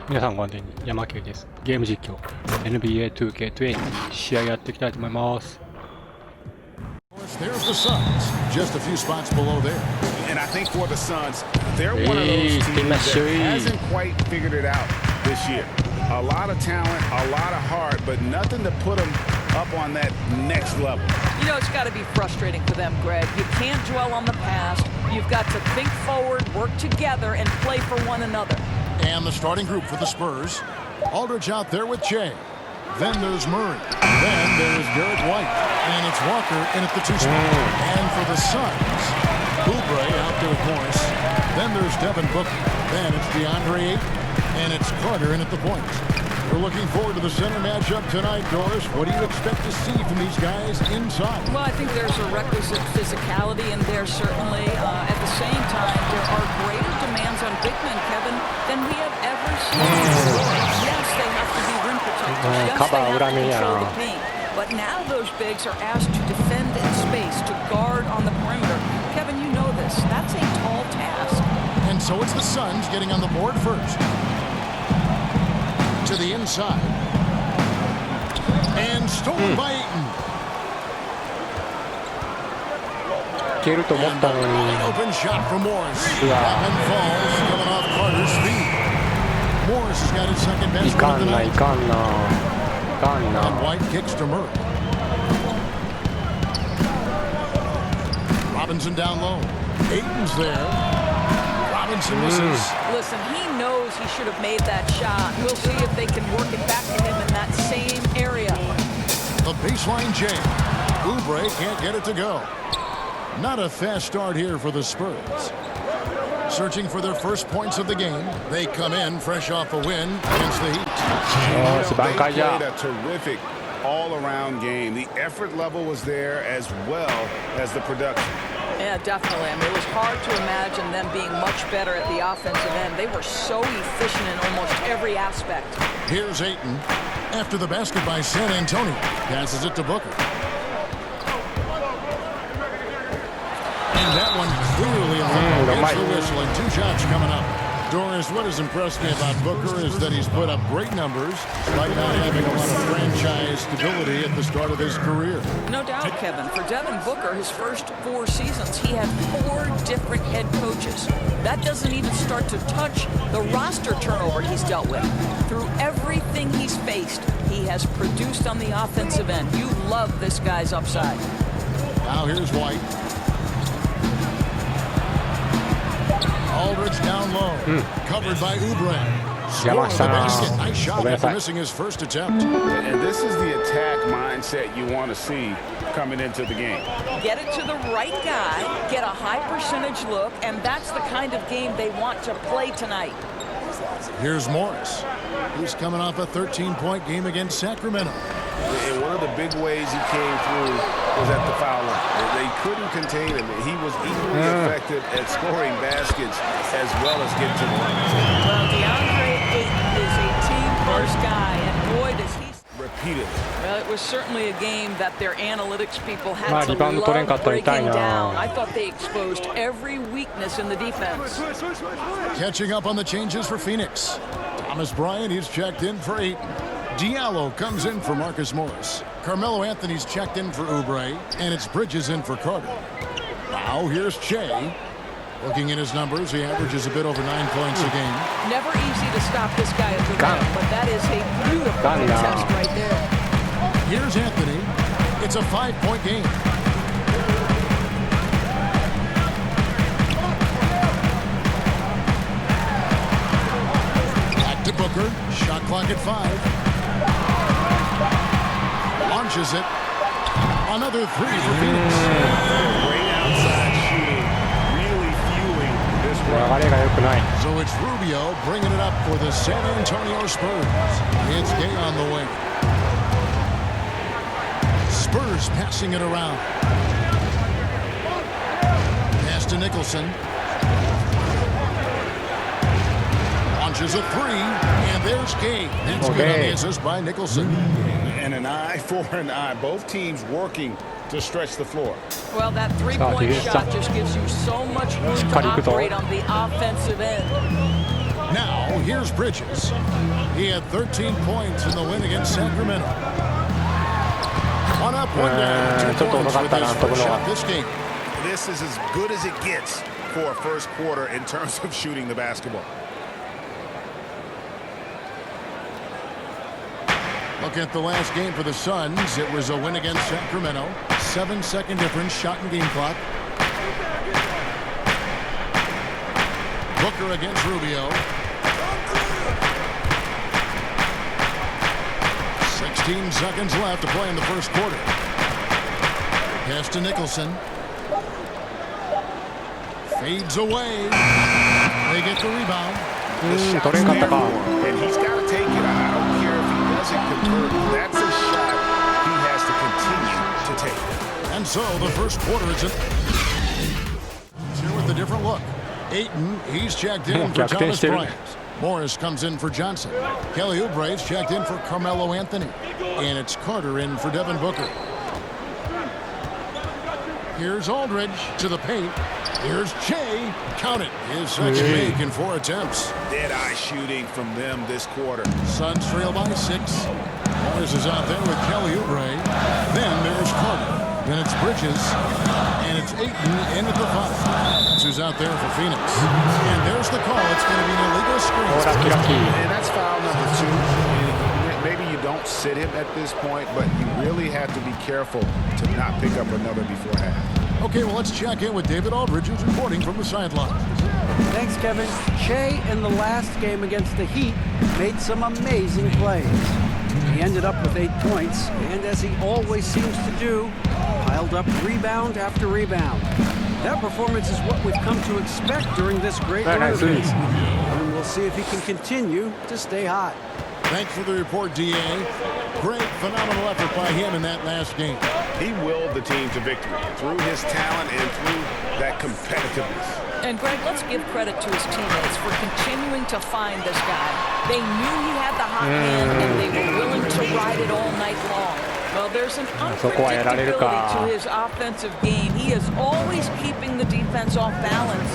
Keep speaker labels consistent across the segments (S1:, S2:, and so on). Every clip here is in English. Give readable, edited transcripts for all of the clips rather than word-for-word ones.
S1: 皆さんご安全に、やまけいです。ゲーム実況 NBA2K20 試合やっていきたいと思います。
S2: There's the Suns, just a few spots below there.
S3: And I think for the Suns, they're one of those teams that hasn't quite figured it out this year. A lot of talent, a lot of heart, but nothing to put them up on that next level.
S4: You know, it's got to be frustrating for them, Greg. You can't dwell on the past. You've got to think forward, work together, and play for one another.
S2: And the starting group for the Spurs. Aldridge out there with Jay. Then there's Murray. Then there's Derek White. And it's Walker in at the two spot. And for the Suns, Oubre out there with Morris. Then there's Devin Booker. Then it's DeAndre Ayton. And it's Carter in at the point. We're looking forward to the center matchup tonight, Doris. What do you expect to see from these guys inside?
S4: Well, I think there's a requisite physicality in there, certainly. At the same time, there are greater demands on big men, Kevin, than we have ever seen before. Yes, they have to be rim protectors. Yes, they have to control the paint. But now those bigs are asked to defend in space, to guard on the perimeter. Kevin, you know this. That's a tall task.
S2: And so it's the Suns getting on the board first. To the inside. And stolen by Ayton.
S1: いけると思ったのに。
S2: Open shot for Morris. And falls coming off Carter's feet. Morris has got his second best one of the night. And White kicks to Murray. Robinson down low. Ayton's there. Robinson misses.
S4: Listen, he knows he should have made that shot. We'll see if they can work it back to him in that same area.
S2: The baseline jam. Oubre can't get it to go. Not a fast start here for the Spurs. Searching for their first points of the game. They come in fresh off a win against the Heat.
S3: They played a terrific all-around game. The effort level was there as well as the production.
S4: Yeah, definitely. I mean, it was hard to imagine them being much better at the offensive end. They were so efficient in almost every aspect.
S2: Here's Ayton. After the basket by San Antonio. Passes it to Booker. And that one clearly against the whistle, and two shots coming up. Doris, what has impressed me about Booker is that he's put up great numbers despite not having a lot of franchise stability at the start of his career.
S4: No doubt, Kevin. For Devin Booker, his first 4 seasons, he had 4 different head coaches. That doesn't even start to touch the roster turnover he's dealt with. Through everything he's faced, he has produced on the offensive end. You love this guy's upside.
S2: Now here's White. Aldridge down low. Covered by Oubre. Scoring the basket. Nice shot after missing his first attempt.
S3: And this is the attack mindset you want to see coming into the game.
S4: Get it to the right guy, get a high percentage look, and that's the kind of game they want to play tonight.
S2: Here's Morris. He's coming off a 13-point game against Sacramento.
S3: And one of the big ways he came through was at the foul line. They couldn't contain him. He was equally effective at scoring baskets as well as getting to the line.
S4: Well, DeAndre Ayton is a team-first guy, and boy, does he...
S3: Repeatedly.
S4: Well, it was certainly a game that their analytics people had to love breaking down. I thought they exposed every weakness in the defense.
S2: Catching up on the changes for Phoenix. Thomas Bryant, he's checked in for Ayton. Diallo comes in for Marcus Morris. Carmelo Anthony's checked in for Oubre, and it's Bridges in for Carter. Now here's Che. Looking at his numbers, he averages a bit over 9 points a game.
S4: Never easy to stop this guy at the rim, but that is a beautiful test right there.
S2: Here's Anthony. It's a 5-point game. Back to Booker. Shot clock at 5. Launches it. Another 3 for Phoenix.
S3: Great outside shooting. Really fueling this run.
S2: So it's Rubio bringing it up for the San Antonio Spurs. It's Gay on the wing. Spurs passing it around. Pass to Nicholson. Launches a 3, and there's Gay. That's good on the assist by Nicholson.
S3: And an eye for an eye. Both teams working to stretch the floor.
S4: Well, that 3-point shot just gives you so much room to operate on the offensive end.
S2: Now, here's Bridges. He had 13 points in the win against Sacramento. One up, one down. 2 points with his first shot this game.
S3: This is as good as it gets for a first quarter in terms of shooting the basketball.
S2: Look at the last game for the Suns. It was a win against Sacramento. 7-second difference, shot and game clock. Booker against Rubio. 16 seconds left to play in the first quarter. Pass to Nicholson. Fades away. They get the rebound.
S3: And he's got to take it. I don't care if he doesn't convert. That's a shot he has to continue to take.
S2: And so the first quarter is in. Here with a different look. Ayton, he's checked in for Thomas Bryant. Morris comes in for Johnson. Kelly Oubre's checked in for Carmelo Anthony. And it's Carter in for Devin Booker. Here's Aldridge to the paint. Here's Jay. Count it. His second make in 4 attempts.
S3: Dead-eye shooting from them this quarter.
S2: Suns trail by 6. Morris is out there with Kelly Oubre. Then there's Carter. Then it's Bridges. And it's Ayton in at the 5. Who's out there for Phoenix. And there's the call. It's going to be an illegal screen.
S3: And that's foul number 2. Maybe you don't sit him at this point, but you really have to be careful to not pick up another before half.
S2: Okay, well, let's check in with David Aldridge, who's reporting from the sideline.
S5: Thanks, Kevin. Shea, in the last game against the Heat, made some amazing plays. He ended up with 8 points, and as he always seems to do, piled up rebound after rebound. That performance is what we've come to expect during this great run of his. And we'll see if he can continue to stay hot.
S2: Thanks for the report, D.A. Great, phenomenal effort by him in that last game.
S3: He willed the team to victory through his talent and through that competitiveness.
S4: And Greg, let's give credit to his teammates for continuing to find this guy. They knew he had the hot hand, and they were willing to ride it all night long. Well, there's an unpredictability to his offensive game. He is always keeping the defense off balance.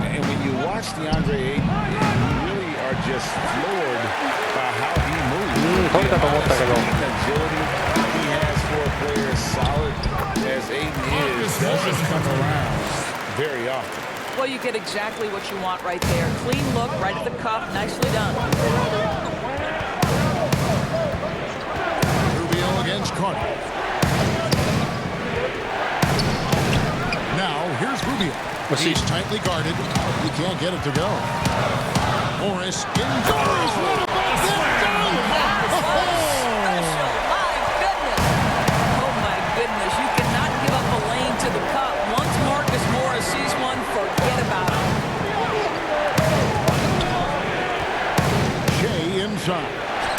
S3: And when you watch DeAndre Ayton, you really are just floored by how he moves. The agility he has for a player as solid as Ayton is doesn't come around very often.
S4: Well, you get exactly what you want right there. Clean look, right at the cuff, nicely done.
S2: Rubio against Carter. Now, here's Rubio. He's tightly guarded. He can't get it to go. Morris indoors. What about that?
S4: Oh, my goodness. You cannot give up a lane to the cup. Once Marcus Morris sees one, forget about him.
S2: Shea inside.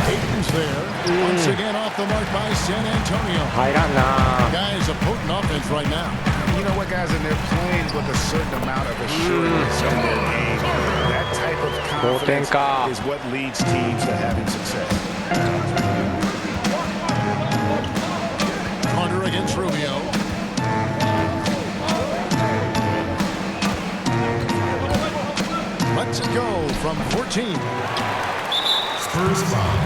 S2: Ayton's there. Once again off the mark by San Antonio. Guys, a potent offense right now.
S3: You know what, guys, and they're playing with a certain amount of assurance in their game. That type of confidence is what leads teams to having success.
S2: Carter against Rubio. Let's go from 14. Spurs ball.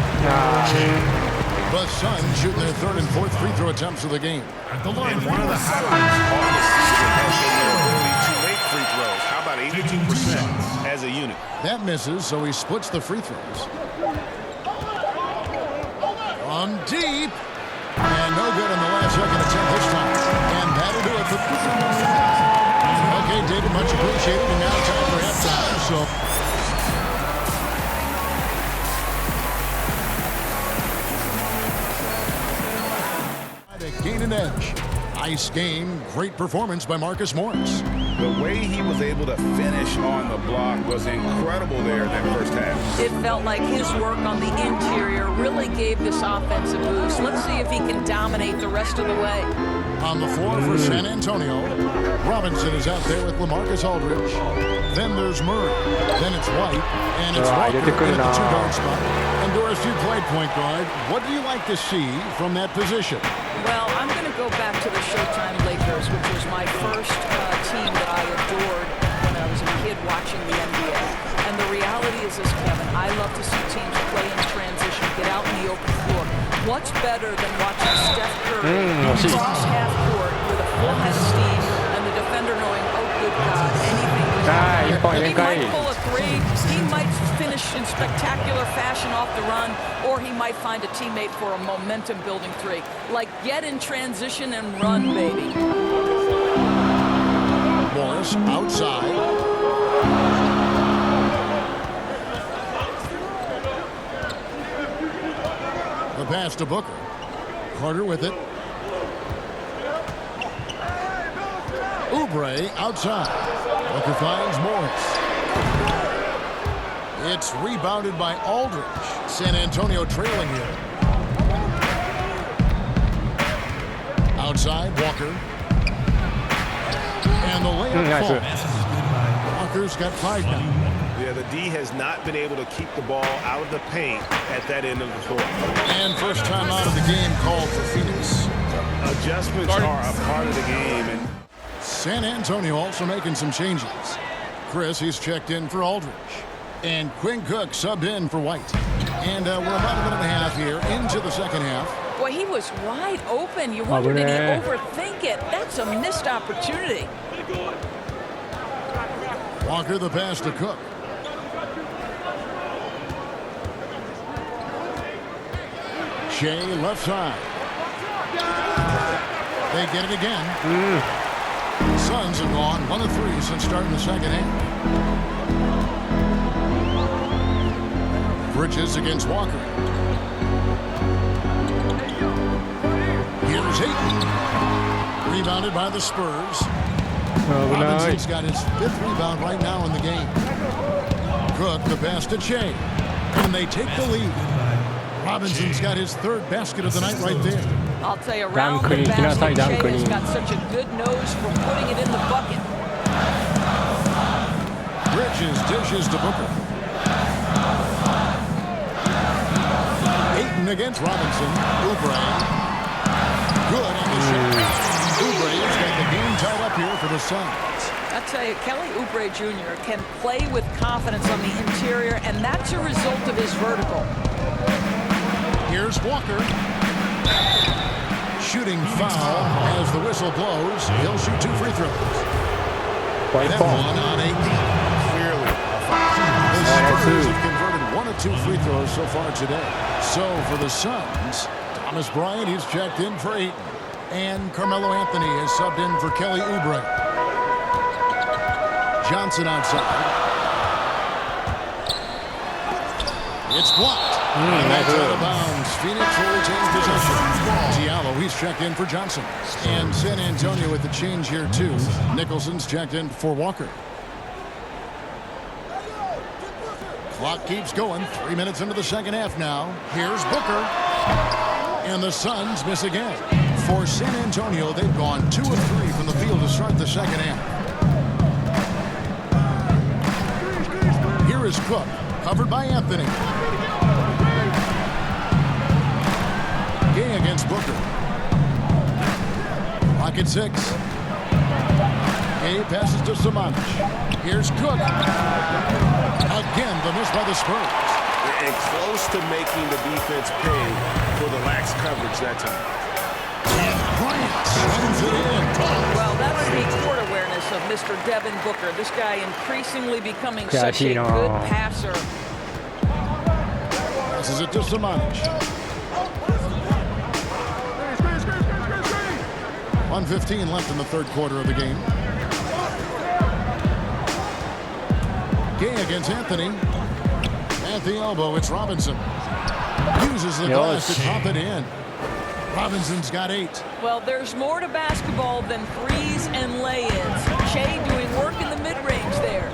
S2: The Suns shooting their 3rd and 4th free throw attempts of the game.
S3: And one of the highlights of the season has been their ability to make free throws. How about 82% as a unit?
S2: That misses, so he splits the free throws. From deep. And no good on the last second attempt this time. And that'll do it for Okay, David, much appreciated. And now time for halftime. So gain an edge. Nice game. Great performance by Marcus Morris.
S3: The way he was able to finish on the block was incredible there in that first half.
S4: It felt like his work on the interior really gave this offense a boost. Let's see if he can dominate the rest of the way.
S2: On the floor for San Antonio, Robinson is out there with LaMarcus Aldridge. Then there's Murray. Then it's White. And it's Walker in at the 2-guard spot. And Doris, you played point guard. What do you like to see from that position?
S4: Well, I'm going to go back to the Showtime Lakers, which was my first team that I adored when I was a kid watching the NBA. And the reality is says this, Kevin. I love to see teams play in transition, get out in the open floor. What's better than watching Steph Curry cross half court with a full head of steam and the defender knowing, oh, good God, anything is happening. He might pull a three, he might finish in spectacular fashion off the run, or he might find a teammate for a momentum-building three. Like, get in transition and run, baby.
S2: Morris outside. The pass to Booker. Carter with it. Oubre outside. Booker finds Morris. It's rebounded by Aldridge. San Antonio trailing here. Outside, Walker. And the layup falls. Walker's got 5 now.
S6: Yeah, the D has not been able to keep the ball out of the paint at that end of the floor.
S2: And first time out of the game called for Phoenix.
S6: Adjustments are a part of the game. And
S2: San Antonio also making some changes. Chris, he's checked in for Aldridge. And Quinn Cook subbed in for White. And we're about a minute and a half here into the second half.
S4: Boy, he was wide open. You wonder, did he overthink it? That's a missed opportunity.
S2: Walker the pass to Cook. Shea left side. They get it again. Suns have gone 1 of 3 since starting the second half. Bridges against Walker. Here's Ayton. Rebounded by the Spurs. Robinson's got his 5th rebound right now in the game. Cook the pass to Shea. And they take the lead. Robinson's got his 3rd basket of the night right there.
S4: I'll tell you, around the basket, Shea has got such a good nose for putting it in the bucket.
S2: Bridges dishes to Booker. Ayton against Robinson. Oubre. Good on the shot. Oubre has got the game tied up here for the Suns.
S4: I tell you, Kelly Oubre Jr. can play with confidence on the interior, and that's a result of his vertical.
S2: Here's Walker. Shooting foul as the whistle blows. He'll shoot 2 free throws. That one on 8.
S6: clearly a
S2: The Spurs have converted 1 of 2 free throws so far today. So for the Suns, Thomas Bryant, he's checked in for Ayton. And Carmelo Anthony has subbed in for Kelly Oubre. Johnson outside. It's blocked. And that's out of bounds. Phoenix will retain possession. Diallo, he's checked in for Johnson. And San Antonio with the change here, too. Nicholson's checked in for Walker. Clock keeps going. 3 minutes into the second half now. Here's Booker. And the Suns miss again. For San Antonio, they've gone 2 of 3 from the field to start the second half. Here is Cook, covered by Anthony. Gay against Booker. Clock at 6. Gay passes to Samanic. Here's Cook. Again, the miss by the Spurs.
S6: and close to making the defense pay for the lax coverage that time.
S2: Bryant sends it in.
S4: Well, that's the court awareness of Mr. Devin Booker. This guy increasingly becoming such a good passer.
S2: Passes it to Samanic. 1:15 left in the third quarter of the game. Gay against Anthony. At the elbow, it's Robinson. Uses the glass to pop it in. Robinson's got 8.
S4: Well, there's more to basketball than threes and lay-ins. Shea doing work in the mid-range there.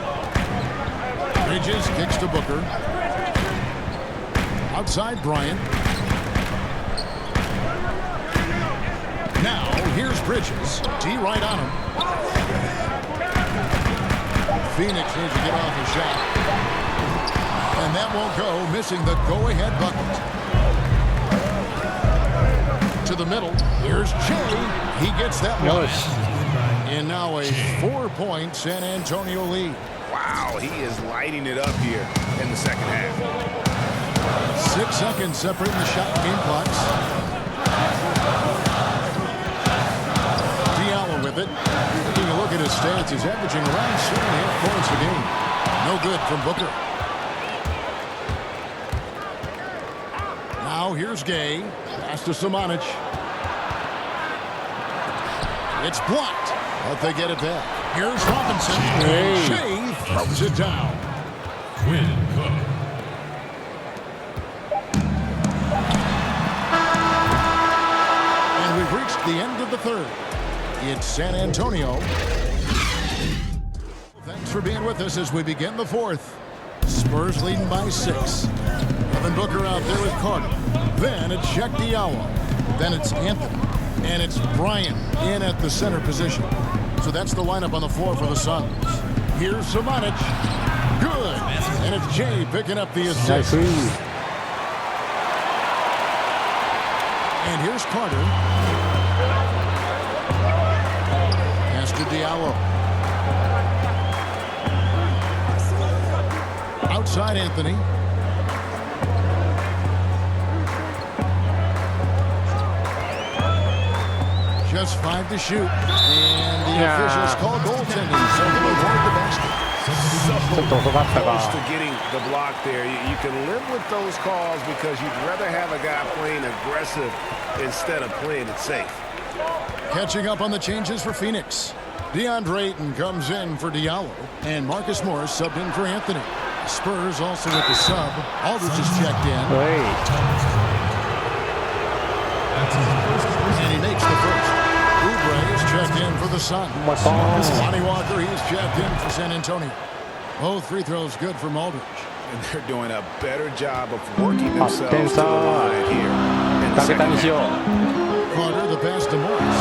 S2: Bridges kicks to Booker. Outside Bryant. Now, here's Bridges. D right on him. Phoenix needs to get off a shot. And that won't go, missing the go-ahead bucket. To the middle. Here's Shea. He gets that one. And now a 4-point San Antonio lead.
S3: Wow, he is lighting it up here in the second half.
S2: 6 seconds separating the shot and game clocks. Diallo with it. Taking a look at his stats, he's averaging around 7.5 points a game. No good from Booker. Now here's Gay. Pass to Samanic. It's blocked, but they get it back. Here's Robinson. And Shea throws it down. And we've reached the end of the third. It's San Antonio. Thanks for being with us as we begin the fourth. Spurs leading by 6. Devin Booker out there with Carter. Then it's Shaq Diallo. Then it's Anthony. And it's Bryant in at the center position. So that's the lineup on the floor for the Suns. Here's Samanic. Good. And it's Jay picking up the assist. And here's Carter. Pass to Diallo. Outside Anthony. Just 5 to shoot. And the officials call goaltending, so they'll avoid the basket.
S3: So close to getting the block there. You can live with those calls because you'd rather have a guy playing aggressive instead of playing it safe.
S2: Catching up on the changes for Phoenix. DeAndre Ayton comes in for Diallo, and Marcus Morris subbed in for Anthony. Spurs also with the sub. Aldridge is checked in. And he makes the first. Oubre is checked in for the Suns. Lonnie Walker, he's checked in for San Antonio. Both free throws good from Aldridge.
S3: And they're doing a better job of working themselves to the line here in the second half.
S2: Carter, the pass to Morris.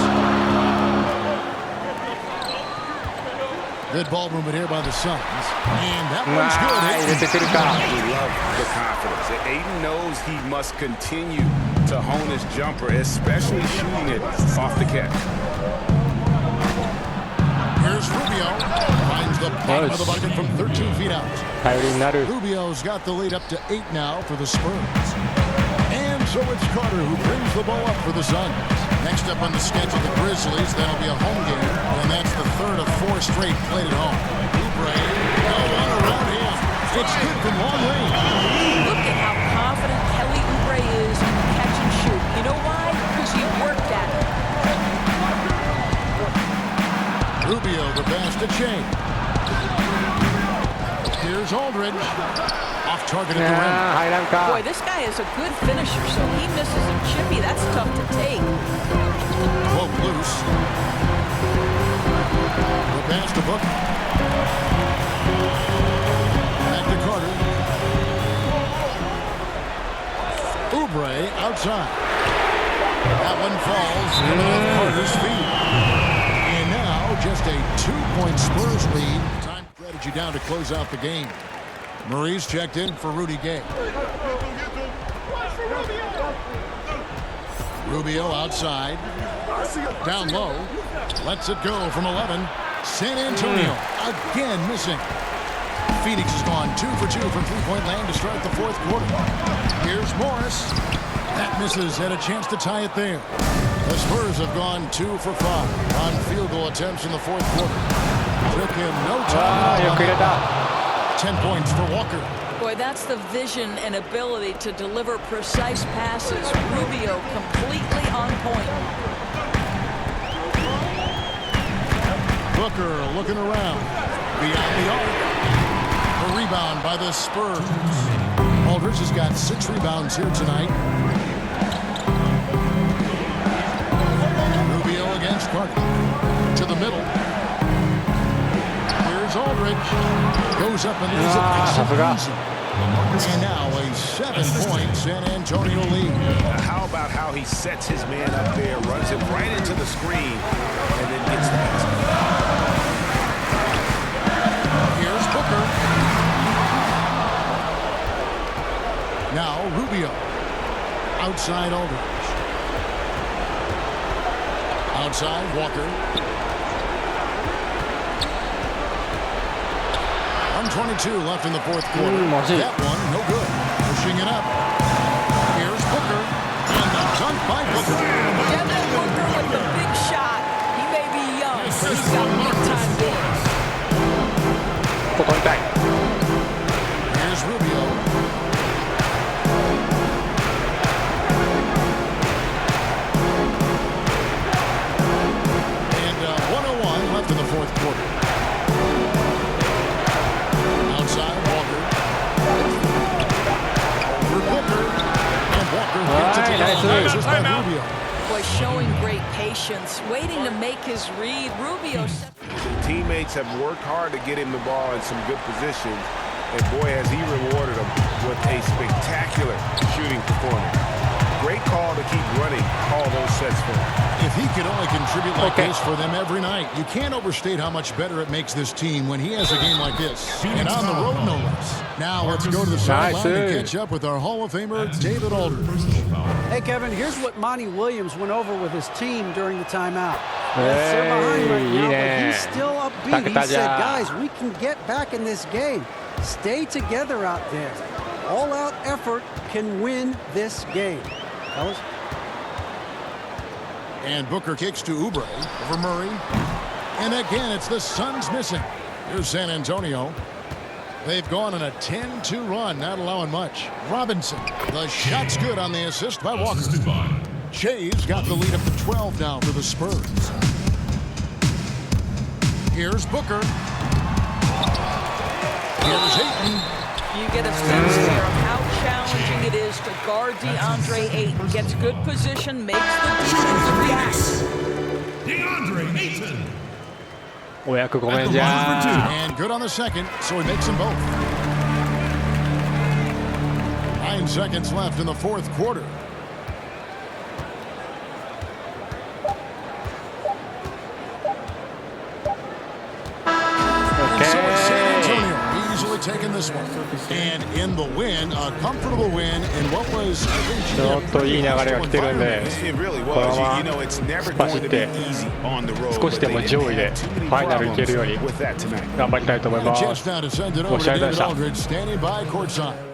S2: Good ball movement here by the Suns. And that one's good.
S3: We love the confidence. Ayton knows he must continue to hone his jumper, especially shooting it off the catch.
S2: Here's Rubio. Finds the bottom of the bucket from 13 feet out. Rubio's got the lead up to 8 now for the Spurs. And so it's Carter who brings the ball up for the Suns. Next up on the schedule, the Grizzlies. That'll be a home game, and that's the third of 4 straight played at home. Oubre, no one around him. It's good from long range.
S4: Look at how confident Kelly Oubre is in the catch and shoot. You know why? Because he worked at it.
S2: Rubio, the pass to Shea. Here's Aldridge. Off target at the rim.
S4: Boy, this guy is a good finisher, so he misses a chippy. That's tough to take.
S2: Poke loose. The pass to Booker. Back to Carter. Oubre outside. That one falls off Carter's feet. And now just a 2-point Spurs lead. Time strategy down to close out the game. Murray's checked in for Rudy Gay. Rubio outside. Down low. Lets it go from 11. San Antonio again missing. Phoenix has gone 2 for 2 from three-point land to start the fourth quarter. Here's Morris. That misses. Had a chance to tie it there. The Spurs have gone 2 for 5 on field goal attempts in the fourth quarter. Took him no time. 10 points for Walker.
S4: Boy, that's the vision and ability to deliver precise passes. Rubio completely on point.
S2: Booker looking around. Beyond the arc. A rebound by the Spurs. Aldridge has got 6 rebounds here tonight. Rubio against Carter. To the middle. Here's Aldridge. Goes up and is it nice and easy. And now a 7-point San Antonio lead.
S3: How about how he sets his man up there, runs him right into the screen, and then gets the basket.
S2: Here's Booker. Now Rubio. Outside Aldridge. Outside Walker. 1:22 left in the fourth quarter. That one, no good. Pushing it up. Here's Booker. And the dunk by Booker.
S4: Devin Booker with the big shot. He may be young, but he's got big-time games.
S1: ここ取りたい。
S2: Here's Rubio. And 1:01 left in the fourth quarter. Outside, Walker. For Booker. And Walker gets it to
S1: Nice.
S2: the line. This is by Rubio.
S4: Boy, showing great patience, waiting to make his read. Rubio.
S6: Teammates have worked hard to get him the ball in some good positions, and boy, has he rewarded them with a spectacular shooting performance. Great call to keep running all those sets for him.
S2: If he could only contribute like this for them every night, you can't overstate how much better it makes this team when he has a game like this. And on the road, no less. Now let's go to the sideline and catch up with our Hall of Famer, David Aldridge.
S5: Hey, Kevin, here's what Monty Williams went over with his team during the timeout. Yes, they're behind right now, but he's still upbeat. He said, guys, we can get back in this game. Stay together out there. All-out effort can win this game. Fellas?
S2: And Booker kicks to Oubre over Murray. And again, it's the Suns missing. Here's San Antonio. They've gone on a 10-2 run, not allowing much. Robinson, the shot's good on the assist by Walker. Shay's got the lead up to 12 now for the Spurs. Here's Booker. Here's Ayton.
S4: You get a sense there of how challenging it is to guard DeAndre Ayton. Gets good position, makes the defense react.
S7: DeAndre Ayton.
S1: お役ごめんじゃ。
S2: And good on the second, so he makes them both. 9 seconds left in the fourth quarter. So it's San Antonio easily taking this one. And in the win, a comfortable win in what was, I think,
S1: ちょっといい流れが来てるんで、
S6: It really
S1: この
S6: was.
S1: ま
S6: You know, it's never
S1: ま
S6: going to
S1: 走っ
S6: be
S1: て
S6: easy on the road.
S1: 少しでも上位でファイナル行けるように
S6: With that tonight.
S1: 頑張りたいと思い
S2: A
S1: ます。
S2: chance now to send it
S1: ご
S2: over
S1: 視聴あ
S2: to
S1: りがとうございま
S2: David
S1: した。
S2: Aldridge, standing by courtside.